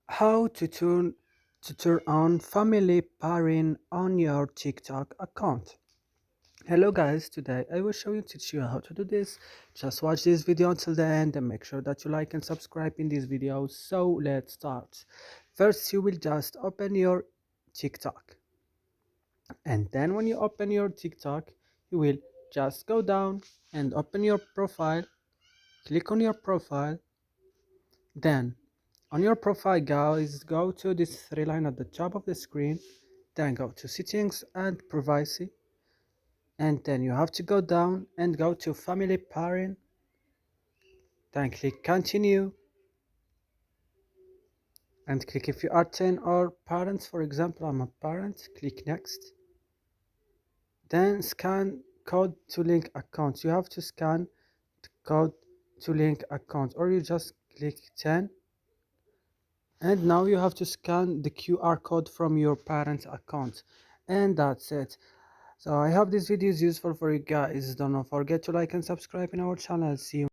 How to turn on family pairing on your TikTok account. Hello guys, today I will teach you how to do this. Just watch this video until the end and make sure that you like and subscribe in this video. So let's start. First you will just open your TikTok, and then when you open your TikTok you will just go down and open your profile. Click on your profile. Then on your profile, guys, go to this three line at the top of the screen, then go to settings and privacy, and then you have to go down and go to family pairing, then click continue and click if you are 10 or parents. For example, I'm a parent. Click next, then scan code to link account. You have to scan the code to link account, or you just click 10. And now you have to scan the QR code from your parents account, and that's it. So I hope this video is useful for you guys. Don't forget to like and subscribe in our channel. See you.